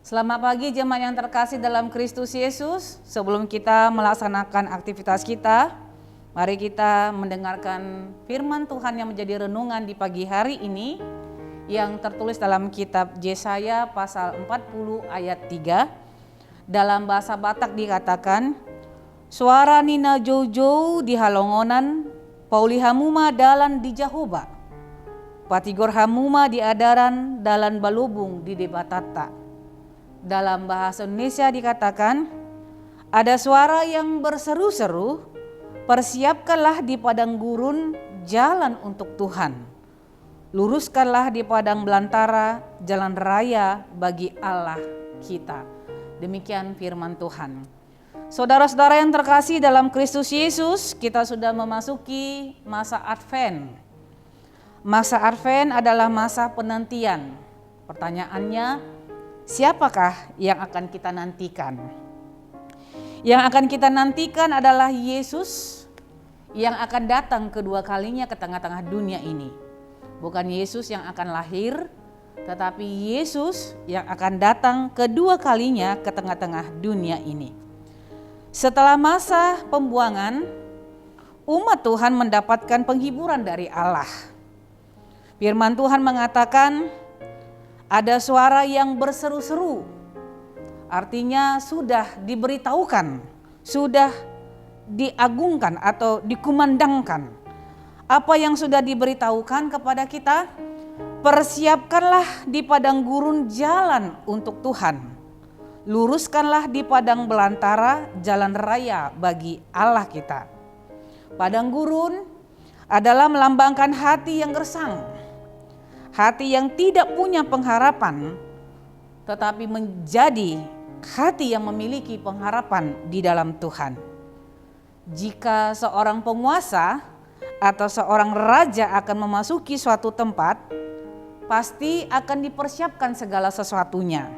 Selamat pagi jemaat yang terkasih dalam Kristus Yesus. Sebelum kita melaksanakan aktivitas kita, mari kita mendengarkan firman Tuhan yang menjadi renungan di pagi hari ini yang tertulis dalam kitab Yesaya pasal 40 ayat 3. Dalam bahasa Batak dikatakan, suara nina jojo di halongonan, pauli hamuma dalan di Jahoba, patigor hamuma di adaran dalan balubung di debatata. Dalam bahasa Indonesia dikatakan, ada suara yang berseru-seru, persiapkanlah di padang gurun jalan untuk Tuhan. Luruskanlah di padang belantara jalan raya bagi Allah kita. Demikian firman Tuhan. Saudara-saudara yang terkasih dalam Kristus Yesus, kita sudah memasuki masa Advent. Masa Advent adalah masa penantian. Pertanyaannya, siapakah yang akan kita nantikan? Yang akan kita nantikan adalah Yesus yang akan datang kedua kalinya ke tengah-tengah dunia ini. Bukan Yesus yang akan lahir, tetapi Yesus yang akan datang kedua kalinya ke tengah-tengah dunia ini. Setelah masa pembuangan, umat Tuhan mendapatkan penghiburan dari Allah. Firman Tuhan mengatakan, ada suara yang berseru-seru, artinya sudah diberitahukan, sudah diagungkan atau dikumandangkan. Apa yang sudah diberitahukan kepada kita? Persiapkanlah di padang gurun jalan untuk Tuhan. Luruskanlah di padang belantara jalan raya bagi Allah kita. Padang gurun adalah melambangkan hati yang gersang. Hati yang tidak punya pengharapan, tetapi menjadi hati yang memiliki pengharapan di dalam Tuhan. Jika seorang penguasa atau seorang raja akan memasuki suatu tempat, pasti akan dipersiapkan segala sesuatunya.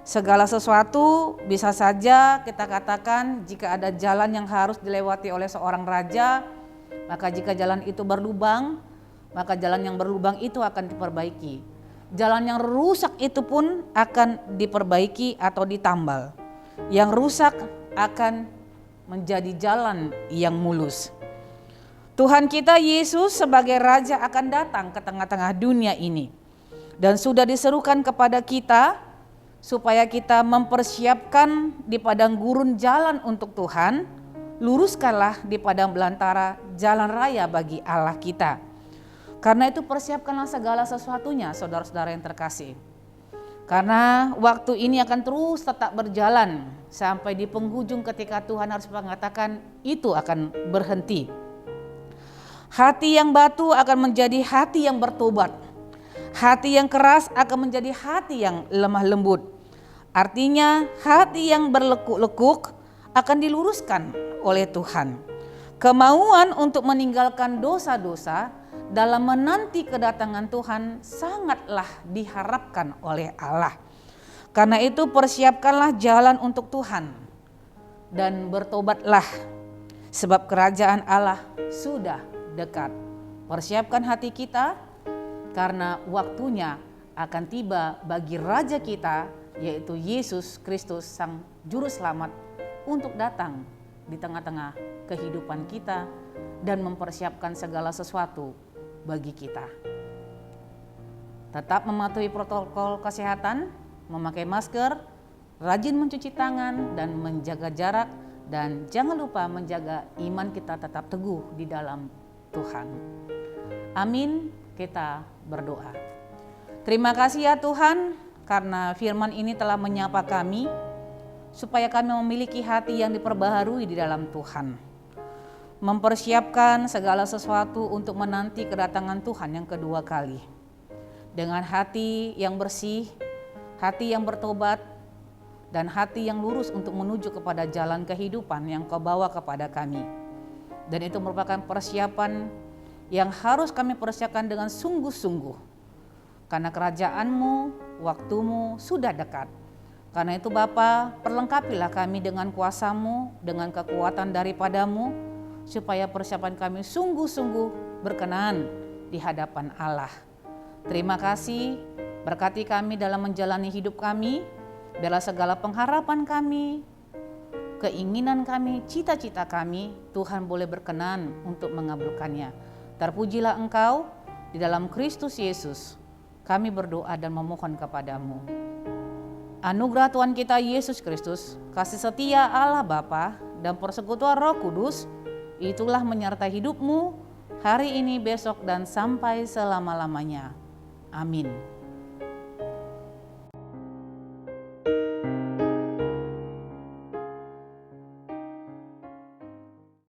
Segala sesuatu bisa saja kita katakan jika ada jalan yang harus dilewati oleh seorang raja, maka jika jalan itu berlubang, maka jalan yang berlubang itu akan diperbaiki. Jalan yang rusak itu pun akan diperbaiki atau ditambal. Yang rusak akan menjadi jalan yang mulus. Tuhan kita Yesus sebagai Raja akan datang ke tengah-tengah dunia ini. Dan sudah diserukan kepada kita supaya kita mempersiapkan di padang gurun jalan untuk Tuhan. Luruskanlah di padang belantara jalan raya bagi Allah kita. Karena itu persiapkanlah segala sesuatunya, saudara-saudara yang terkasih. Karena waktu ini akan terus tetap berjalan sampai di penghujung ketika Tuhan harus mengatakan itu akan berhenti. Hati yang batu akan menjadi hati yang bertobat. Hati yang keras akan menjadi hati yang lemah lembut. Artinya hati yang berlekuk-lekuk akan diluruskan oleh Tuhan. Kemauan untuk meninggalkan dosa-dosa dalam menanti kedatangan Tuhan sangatlah diharapkan oleh Allah. Karena itu persiapkanlah jalan untuk Tuhan dan bertobatlah sebab kerajaan Allah sudah dekat. Persiapkan hati kita karena waktunya akan tiba bagi Raja kita yaitu Yesus Kristus Sang Juru Selamat untuk datang di tengah-tengah kehidupan kita dan mempersiapkan segala sesuatu bagi kita. Tetap mematuhi protokol kesehatan, memakai masker, rajin mencuci tangan dan menjaga jarak, dan jangan lupa menjaga iman kita tetap teguh di dalam Tuhan. Amin, kita berdoa. Terima kasih ya Tuhan karena firman ini telah menyapa kami supaya kami memiliki hati yang diperbaharui di dalam Tuhan. Mempersiapkan segala sesuatu untuk menanti kedatangan Tuhan yang kedua kali. Dengan hati yang bersih, hati yang bertobat, dan hati yang lurus untuk menuju kepada jalan kehidupan yang Kau bawa kepada kami. Dan itu merupakan persiapan yang harus kami persiapkan dengan sungguh-sungguh. Karena kerajaan-Mu, waktu-Mu sudah dekat. Karena itu Bapa, perlengkapilah kami dengan kuasa-Mu, dengan kekuatan daripada-Mu, supaya persiapan kami sungguh-sungguh berkenan di hadapan Allah. Terima kasih, berkati kami dalam menjalani hidup kami, Biarlah segala pengharapan kami, keinginan kami, cita-cita kami, Tuhan boleh berkenan untuk mengabulkannya. Terpujilah Engkau di dalam Kristus Yesus. Kami berdoa dan memohon kepadamu. Anugerah Tuhan kita Yesus Kristus, kasih setia Allah Bapa dan persekutuan Roh Kudus, itulah menyertai hidupmu hari ini, besok, dan sampai selama-lamanya. Amin.